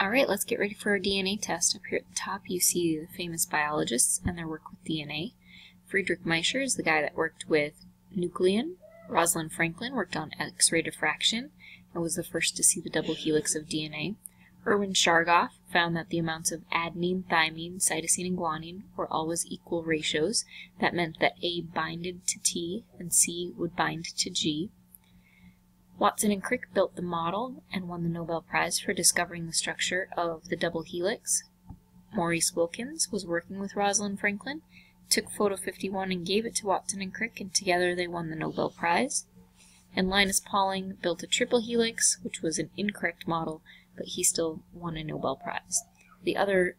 Alright, let's get ready for our DNA test. Up here at the top you see the famous biologists and their work with DNA. Friedrich Miescher is the guy that worked with nuclein. Rosalind Franklin worked on X-ray diffraction and was the first to see the double helix of DNA. Erwin Chargaff found that the amounts of adenine, thymine, cytosine, and guanine were always equal ratios. That meant that A binded to T and C would bind to G. Watson and Crick built the model and won the Nobel Prize for discovering the structure of the double helix. Maurice Wilkins was working with Rosalind Franklin, took photo 51 and gave it to Watson and Crick, and together they won the Nobel Prize. And Linus Pauling built a triple helix, which was an incorrect model, but he still won a Nobel Prize. The other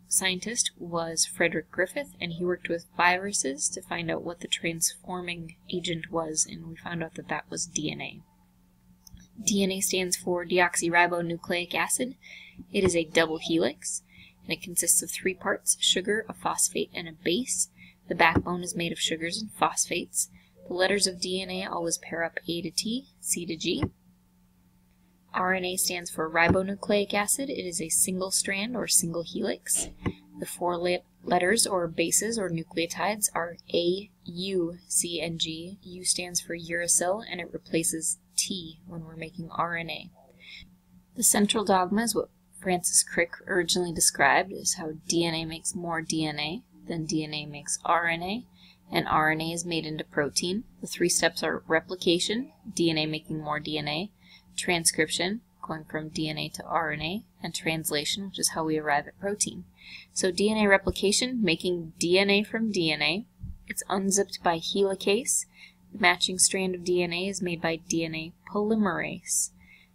scientist was Frederick Griffith, and he worked with viruses to find out what the transforming agent was, and we found out that that was DNA. DNA stands for deoxyribonucleic acid. It is a double helix, and it consists of 3 parts: sugar, a phosphate, and a base. The backbone is made of sugars and phosphates. The letters of DNA always pair up A to T, C to G. RNA stands for ribonucleic acid. It is a single strand or single helix. The 4 letters or bases or nucleotides are A, U, C, and G. U stands for uracil, and it replaces T when we're making RNA. The central dogma is what Francis Crick originally described as how DNA makes more DNA, then DNA makes RNA, and RNA is made into protein. The 3 steps are replication, DNA making more DNA, transcription, going from DNA to RNA, and translation, which is how we arrive at protein. So DNA replication, making DNA from DNA. It's unzipped by helicase. The matching strand of DNA is made by DNA polymerase.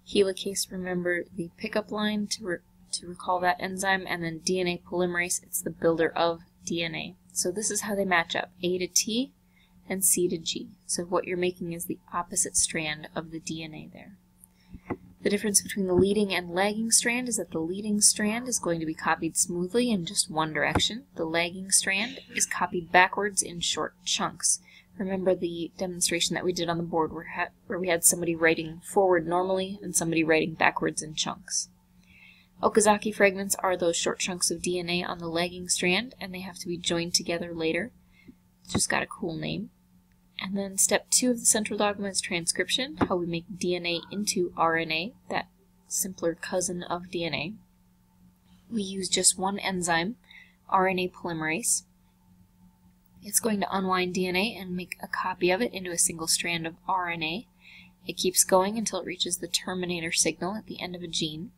Helicase, remember the pickup line to recall that enzyme, and then DNA polymerase, it's the builder of DNA. So this is how they match up, A to T and C to G. So what you're making is the opposite strand of the DNA there. The difference between the leading and lagging strand is that the leading strand is going to be copied smoothly in just one direction. The lagging strand is copied backwards in short chunks. Remember the demonstration that we did on the board where we had somebody writing forward normally and somebody writing backwards in chunks. Okazaki fragments are those short chunks of DNA on the lagging strand, and they have to be joined together later. It's just got a cool name. And then step 2 of the central dogma is transcription, how we make DNA into RNA, that simpler cousin of DNA. We use just one enzyme, RNA polymerase. It's going to unwind DNA and make a copy of it into a single strand of RNA. It keeps going until it reaches the terminator signal at the end of a gene,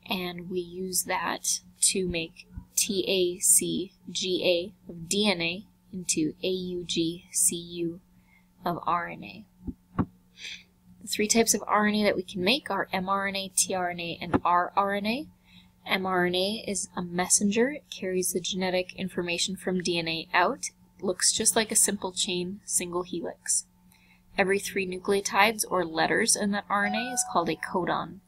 and we use that to make TACGA of DNA into AUGCU of RNA. The 3 types of RNA that we can make are mRNA, tRNA, and rRNA. mRNA is a messenger. It carries the genetic information from DNA out. It looks just like a simple chain, single helix. Every 3 nucleotides or letters in that RNA is called a codon.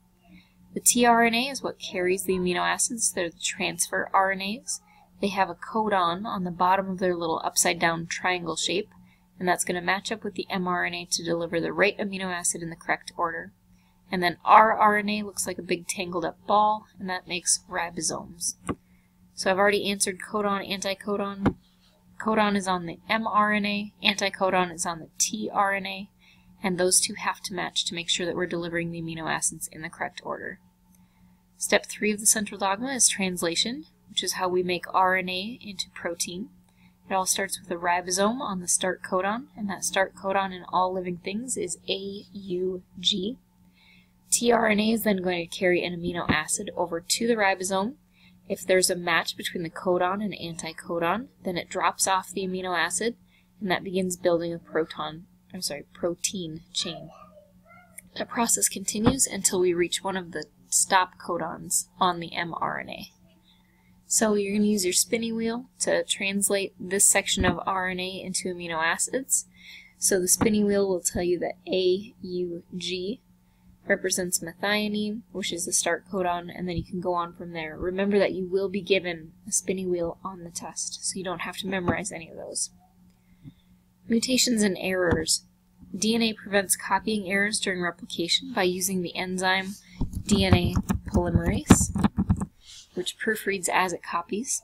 The tRNA is what carries the amino acids. They're the transfer RNAs. They have a codon on the bottom of their little upside-down triangle shape, and that's going to match up with the mRNA to deliver the right amino acid in the correct order. And then rRNA looks like a big tangled-up ball, and that makes ribosomes. So I've already answered codon, anticodon. Codon is on the mRNA, anticodon is on the tRNA, and those 2 have to match to make sure that we're delivering the amino acids in the correct order. Step 3 of the central dogma is translation, which is how we make RNA into protein. It all starts with a ribosome on the start codon, and that start codon in all living things is AUG. tRNA is then going to carry an amino acid over to the ribosome. If there's a match between the codon and anticodon, then it drops off the amino acid, and that begins building a protein chain. That process continues until we reach one of the stop codons on the mRNA. So you're going to use your spinning wheel to translate this section of RNA into amino acids. So the spinning wheel will tell you that AUG represents methionine, which is the start codon, and then you can go on from there. Remember that you will be given a spinning wheel on the test, so you don't have to memorize any of those. Mutations and errors. DNA prevents copying errors during replication by using the enzyme DNA polymerase, which proofreads as it copies.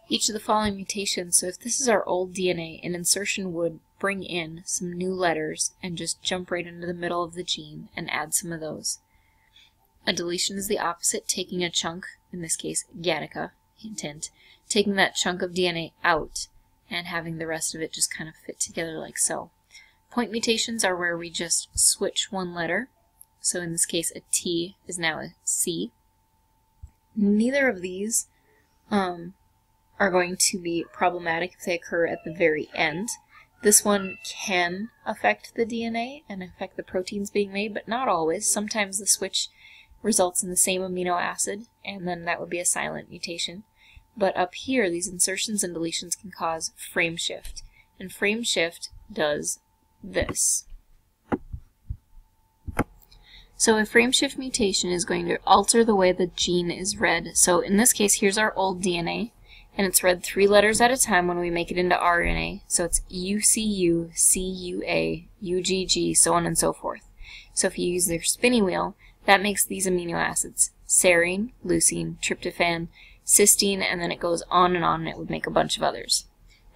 Each of the following mutations, so if this is our old DNA, an insertion would bring in some new letters and just jump right into the middle of the gene and add some of those. A deletion is the opposite, taking a chunk, in this case Gattaca, hint hint, taking that chunk of DNA out and having the rest of it just kind of fit together like so. Point mutations are where we just switch one letter, so in this case a T is now a C. Neither of these are going to be problematic if they occur at the very end. This one can affect the DNA and affect the proteins being made, but not always. Sometimes the switch results in the same amino acid, and then that would be a silent mutation. But up here, these insertions and deletions can cause frame shift, and frame shift does this. So a frame shift mutation is going to alter the way the gene is read. So in this case, here's our old DNA, and it's read 3 letters at a time when we make it into RNA. So it's UCU, CUA, UGG, so on and so forth. So if you use their spinning wheel, that makes these amino acids serine, leucine, tryptophan, cysteine, and then it goes on and it would make a bunch of others.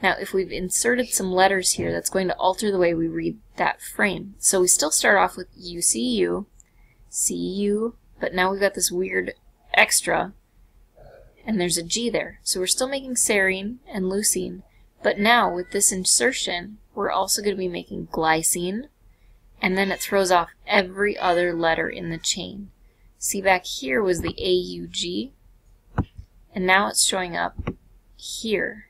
Now if we've inserted some letters here, that's going to alter the way we read that frame. So we still start off with UCU, CU, but now we've got this weird extra, and there's a G there. So we're still making serine and leucine, but now with this insertion, we're also going to be making glycine, and then it throws off every other letter in the chain. See, back here was the AUG, and now it's showing up here.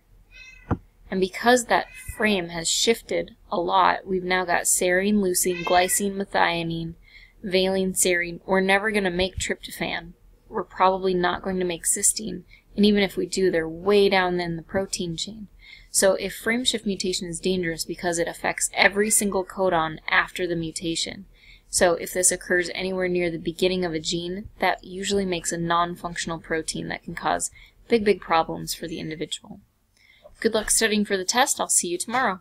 And because that frame has shifted a lot, we've now got serine, leucine, glycine, methionine, valine, serine. We're never going to make tryptophan. We're probably not going to make cysteine, and even if we do, they're way down in the protein chain. So if frame shift mutation is dangerous because it affects every single codon after the mutation. So if this occurs anywhere near the beginning of a gene, that usually makes a non-functional protein that can cause big problems for the individual. Good luck studying for the test. I'll see you tomorrow.